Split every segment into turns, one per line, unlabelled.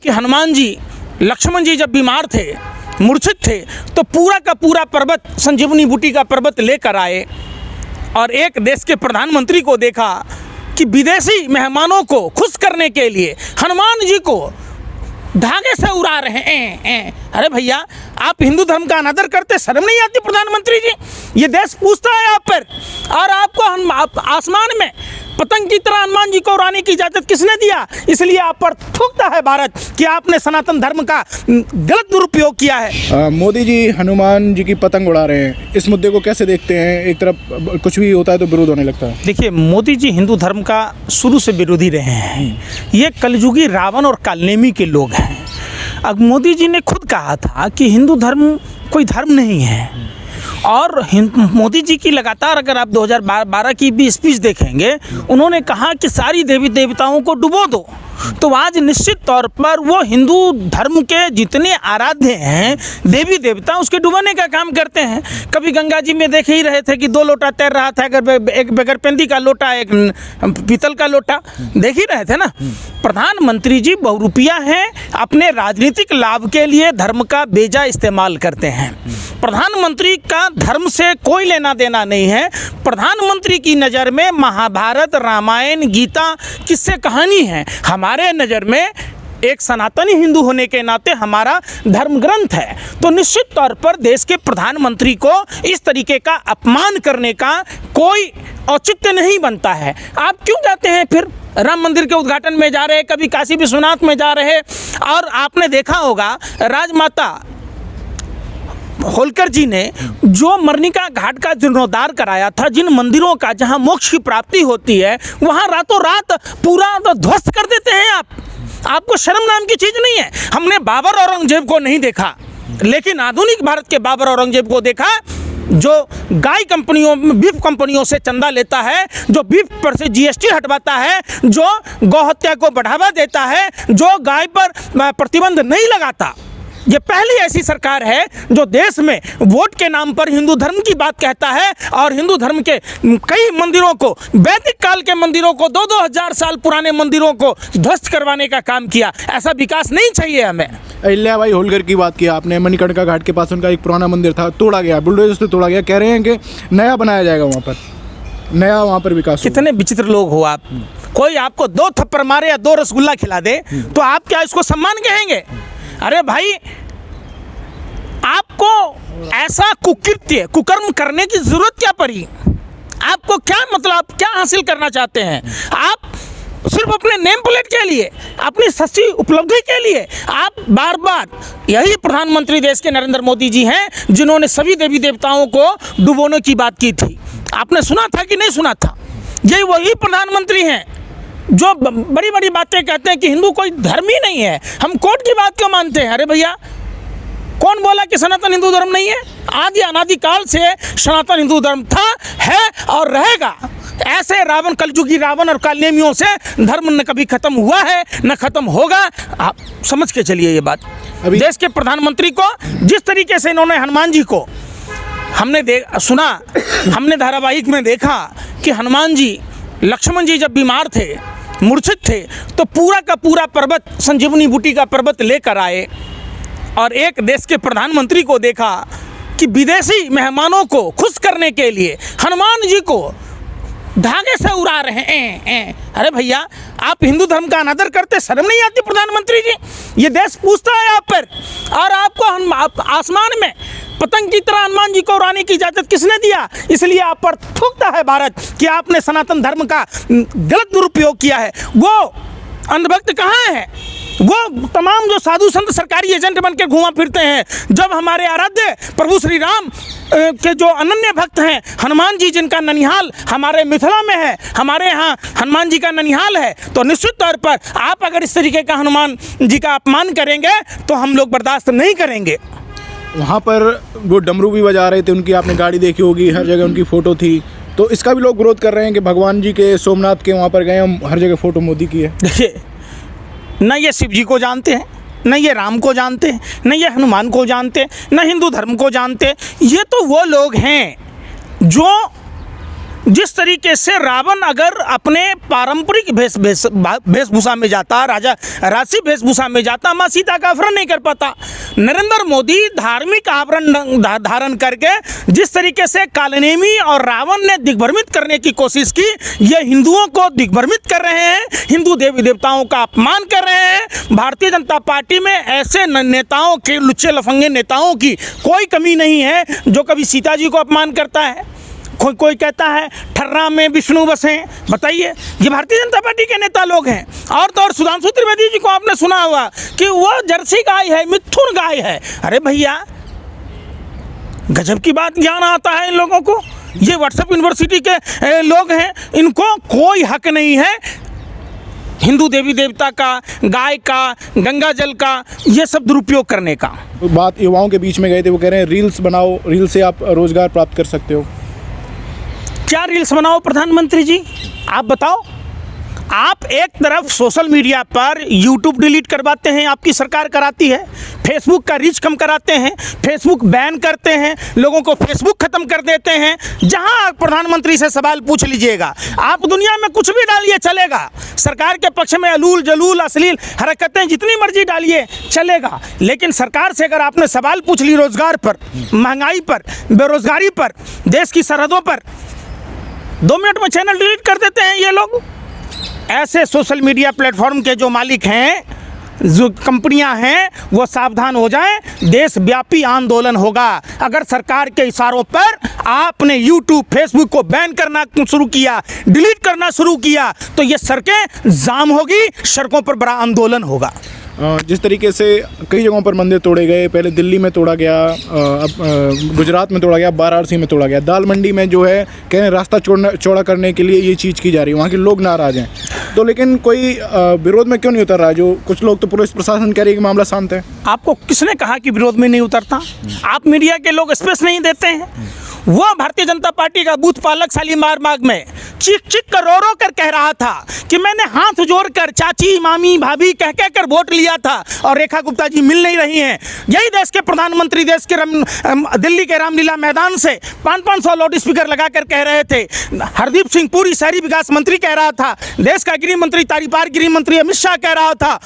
कि हनुमान जी, लक्ष्मण जी जब बीमार थे, मूर्छित थे, तो पूरा का पूरा पर्वत, संजीवनी बूटी का पर्वत लेकर आए और एक देश के प्रधानमंत्री को देखा कि विदेशी मेहमानों को खुश करने के लिए हनुमान जी को धागे से उड़ा रहे हैं। अरे भैया, आप हिंदू धर्म का अनादर करते, शर्म नहीं आती प्रधानमंत्री जी? ये देश पूछता है आप पर, और आपको आसमान में पतंग की तरह हनुमान जी को उड़ाने की इजाज़त किसने दिया? इसलिए आप पर थूकता है भारत कि आपने सनातन धर्म का गलत दुरुपयोग किया है।
मोदी जी हनुमान जी की पतंग उड़ा रहे हैं, इस मुद्दे को कैसे देखते हैं? एक तरफ कुछ भी होता है तो विरोध होने लगता है।
देखिए, मोदी जी हिंदू धर्म का शुरू से विरोधी रहे हैं। ये कलयुगी रावण और कालनेमी के लोग हैं। अब मोदी जी ने खुद कहा था कि हिंदू धर्म कोई धर्म नहीं है, और मोदी जी की लगातार, अगर आप 2012 की भी स्पीच देखेंगे, उन्होंने कहा कि सारी देवी देवताओं को डुबो दो। तो आज निश्चित तौर पर वो हिंदू धर्म के जितने आराध्य हैं देवी देवता, उसके डुबाने का काम करते हैं। कभी गंगा जी में देख ही रहे थे कि 2 लोटा तैर रहा था, अगर एक बगैर पेंदी का लोटा, एक पीतल का लोटा, देख ही रहे थे ना। प्रधानमंत्री जी बहुरूपिया हैं, अपने राजनीतिक लाभ के लिए धर्म का बेजा इस्तेमाल करते हैं। प्रधानमंत्री का धर्म से कोई लेना देना नहीं है। प्रधानमंत्री की नज़र में महाभारत, रामायण, गीता किससे कहानी है। हमारे नज़र में एक सनातनी हिंदू होने के नाते हमारा धर्म ग्रंथ है। तो निश्चित तौर पर देश के प्रधानमंत्री को इस तरीके का अपमान करने का कोई औचित्य नहीं बनता है। आप क्यों जाते हैं फिर? राम मंदिर के उद्घाटन में जा रहे, कभी काशी विश्वनाथ में जा रहे, और आपने देखा होगा राजमाता होलकर जी ने जो मर्निका घाट का जीर्णोद्धार कराया था, जिन मंदिरों का जहां मोक्ष की प्राप्ति होती है, वहां रातों रात पूरा ध्वस्त कर देते हैं आप। आपको शर्म नाम की चीज़ नहीं है। हमने बाबर औरंगजेब को नहीं देखा, लेकिन आधुनिक भारत के बाबर औरंगजेब को देखा, जो गाय कंपनियों, बीफ कंपनियों से चंदा लेता है, जो बीफ पर से जीएसटी हटवाता है, जो गौहत्या को बढ़ावा देता है, जो गाय पर प्रतिबंध नहीं लगाता। ये पहली ऐसी सरकार है जो देश में वोट के नाम पर हिंदू धर्म की बात कहता है, और हिंदू धर्म के कई मंदिरों को, वैदिक काल के मंदिरों को, 2-2 हजार साल पुराने मंदिरों को ध्वस्त करवाने का काम किया। ऐसा विकास नहीं चाहिए हमें।
अहिल्याबाई होलकर की बात की आपने, मणिकर्णिका घाट के पास उनका एक पुराना मंदिर था, तोड़ा गया, बुलडोजर से तोड़ा गया। कह रहे हैं कि नया बनाया जाएगा, वहाँ पर नया, वहाँ पर विकास।
कितने विचित्र लोग हो आप। कोई आपको 2 थप्पड़ मारे या 2 रसगुल्ला खिला दे तो आप क्या इसको सम्मान कहेंगे? अरे भाई, आपको ऐसा कुकर्म करने की जरूरत क्या पड़ी? आपको क्या मतलब, क्या हासिल करना चाहते हैं आप? सिर्फ अपने नेम प्लेट के लिए, अपनी सच्ची उपलब्धि के लिए आप बार बार, यही प्रधानमंत्री देश के नरेंद्र मोदी जी हैं जिन्होंने सभी देवी देवताओं को डुबोने की बात की थी। आपने सुना था कि नहीं सुना था? यही वही प्रधानमंत्री हैं जो बड़ी बड़ी बातें कहते हैं कि हिंदू कोई धर्म ही नहीं है, हम कोर्ट की बात क्यों मानते हैं? अरे भैया, कौन बोला कि सनातन हिंदू धर्म नहीं है? आदि अनादि काल से सनातन हिंदू धर्म था, है और रहेगा। ऐसे रावण, कलयुगी रावण और कालनेमियों से धर्म न कभी खत्म हुआ है, न खत्म होगा। आप समझ के चलिए ये बात। देश के प्रधानमंत्री को जिस तरीके से इन्होंने हनुमान जी को, हमने सुना, हमने धारावाहिक में देखा कि हनुमान जी, लक्ष्मण जी जब बीमार थे, मूर्छित थे, तो पूरा का पूरा पर्वत, संजीवनी बूटी का पर्वत लेकर आए और एक देश के प्रधानमंत्री को देखा कि विदेशी मेहमानों को खुश करने के लिए हनुमान जी को धागे से उड़ा रहे हैं। अरे भैया, आप हिंदू धर्म का अनादर करते, शर्म नहीं आती प्रधानमंत्री जी? ये देश पूछता है आप पर, और आपको आसमान में पतंग की तरह हनुमान जी को उड़ाने की इजाज़त किसने दिया? इसलिए आप पर थूकता है भारत कि आपने सनातन धर्म का गलत दुरुपयोग किया है। वो अंधभक्त कहाँ है? वो तमाम जो साधु संत सरकारी एजेंट बन के घुमा फिरते हैं, जब हमारे आराध्य प्रभु श्री राम के जो अनन्य भक्त हैं, हनुमान जी जिनका ननिहाल हमारे मिथिला में है, हमारे यहाँ हनुमान जी का ननिहाल है, तो निश्चित तौर पर आप अगर इस तरीके का हनुमान जी का अपमान करेंगे तो हम लोग बर्दाश्त नहीं करेंगे।
वहाँ पर वो डमरू भी बजा रहे थे, उनकी आपने गाड़ी देखी होगी, हर जगह उनकी फ़ोटो थी, तो इसका भी लोग विरोध कर रहे हैं कि भगवान जी के सोमनाथ के वहाँ पर गए, हम हर जगह फ़ोटो मोदी की है।
देखिए, न ये शिव जी को जानते हैं, न ये राम को जानते हैं, न ये हनुमान को जानते हैं, न हिंदू धर्म को जानते हैं। ये तो वो लोग हैं जो जिस तरीके से रावण अगर अपने पारंपरिक वेशभूषा में जाता, राजा राशि वेशभूषा में जाता, माँ सीता का अपहरण नहीं कर पाता। नरेंद्र मोदी धार्मिक आवरण धारण करके जिस तरीके से कालनेमी और रावण ने दिग्भ्रमित करने की कोशिश की, ये हिंदुओं को दिग्भ्रमित कर रहे हैं, हिंदू देवी देवताओं का अपमान कर रहे हैं। भारतीय जनता पार्टी में ऐसे नेताओं के, लुच्चे लफंगे नेताओं की कोई कमी नहीं है जो कभी सीता जी को अपमान करता है। कोई कहता है ठर्रा में विष्णु बसे। बताइए, ये भारतीय जनता पार्टी के नेता लोग हैं। और तो और सुधांशु त्रिवेदी जी को आपने सुना होगा कि वो जर्सी गाय है, मिथुन गाय है। अरे भैया, गजब की बात ज्ञान आता है इन लोगों को। ये व्हाट्सएप यूनिवर्सिटी के लोग हैं, इनको कोई हक नहीं है हिंदू देवी देवता का, गाय का, गंगा जल का ये सब दुरुपयोग करने का।
बात युवाओं के बीच में गए थे, वो कह रहे हैं रील्स बनाओ, रील से आप रोजगार प्राप्त कर सकते हो।
क्या रील्स बनाओ प्रधानमंत्री जी, आप बताओ। आप एक तरफ सोशल मीडिया पर यूट्यूब डिलीट करवाते हैं, आपकी सरकार कराती है, फेसबुक का रीच कम कराते हैं, फेसबुक बैन करते हैं, लोगों को फेसबुक खत्म कर देते हैं। जहां प्रधानमंत्री से सवाल पूछ लीजिएगा, आप दुनिया में कुछ भी डालिए चलेगा, सरकार के पक्ष में अलूल जलूल अश्लील हरकतें जितनी मर्जी डालिए चलेगा, लेकिन सरकार से अगर आपने सवाल पूछ ली रोजगार पर, महंगाई पर, बेरोजगारी पर, देश की सरहदों पर, 2 मिनट में चैनल डिलीट कर देते हैं ये लोग। ऐसे सोशल मीडिया प्लेटफॉर्म के जो मालिक हैं, जो कंपनियां हैं, वो सावधान हो जाएं। देशव्यापी आंदोलन होगा अगर सरकार के इशारों पर आपने यूट्यूब, फेसबुक को बैन करना शुरू किया, डिलीट करना शुरू किया, तो ये सड़कें जाम होगी, सड़कों पर बड़ा आंदोलन होगा।
जिस तरीके से कई जगहों पर मंदिर तोड़े गए, पहले दिल्ली में तोड़ा गया, अब गुजरात में तोड़ा गया, वाराणसी में तोड़ा गया, दाल मंडी में जो है कह रहे रास्ता चौड़ा करने के लिए ये चीज़ की जा रही है, वहाँ के लोग नाराज़ हैं। तो लेकिन कोई विरोध में क्यों नहीं उतर रहा? जो कुछ लोग तो पुलिस प्रशासन कह रही है कि मामला शांत है।
आपको किसने कहा कि विरोध में नहीं उतरता? आप मीडिया के लोग स्पेस नहीं देते हैं। वो भारतीय जनता पार्टी का बूथ पालक शालीमार बाग में चीख चीख कर रो कर कह रहा था कि मैंने हाथ जोड़कर चाची, मामी, भाभी कह कर वोट लिया था और रेखा गुप्ता जी मिल नहीं रही हैं। यही देश के प्रधानमंत्री देश के दिल्ली के रामलीला मैदान से 500 लाउड स्पीकर लगा कर कह रहे थे। हरदीप सिंह पुरी शहरी विकास मंत्री कह रहा था, देश का गृह मंत्री, तारीपार गृह मंत्री अमित शाह कह रहा था,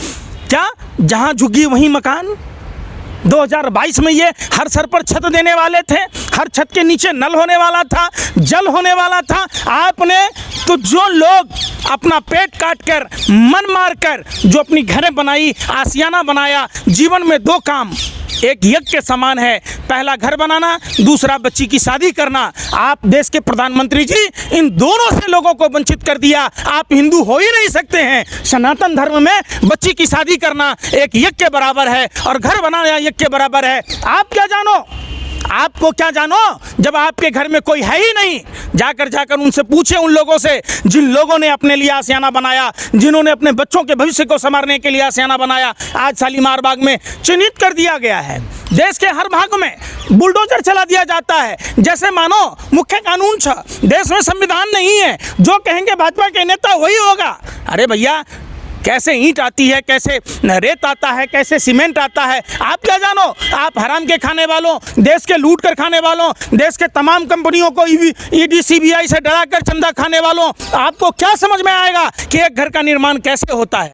क्या जहां झुग्गी वहीं मकान। 2022 में ये हर सर पर छत देने वाले थे, हर छत के नीचे नल होने वाला था, जल होने वाला था। आपने तो जो लोग अपना पेट काट कर, मन मार कर जो अपनी घरें बनाई, आशियाना बनाया, जीवन में 2 काम एक यज्ञ के समान है, पहला घर बनाना, दूसरा बच्ची की शादी करना। आप देश के प्रधानमंत्री जी इन दोनों से लोगों को वंचित कर दिया। आप हिंदू हो ही नहीं सकते हैं। सनातन धर्म में बच्ची की शादी करना एक यज्ञ के बराबर है और घर बनाना यज्ञ के बराबर है। आप क्या जानो, आपको क्या जानो, जब आपके घर में कोई है ही नहीं। जाकर उनसे पूछे, उन लोगों से जिन लोगों ने अपने लिए आशियाना बनाया, जिन्होंने अपने बच्चों के भविष्य को संवारने के लिए आशियाना बनाया, आज शालीमार बाग में चिन्हित कर दिया गया है। देश के हर भाग में बुलडोजर चला दिया जाता है, जैसे मानो मुख्य कानून छ, देश में संविधान नहीं है, जो कहेंगे भाजपा के नेता वही होगा। अरे भैया, कैसे ईंट आती है, कैसे रेत आता है, कैसे सीमेंट आता है, आप क्या जानो। आप हराम के खाने वालों, देश के लूट कर खाने वालों, देश के तमाम कंपनियों को ईडी सीबीआई से डरा कर चंदा खाने वालों, आपको क्या समझ में आएगा कि एक घर का निर्माण कैसे होता है।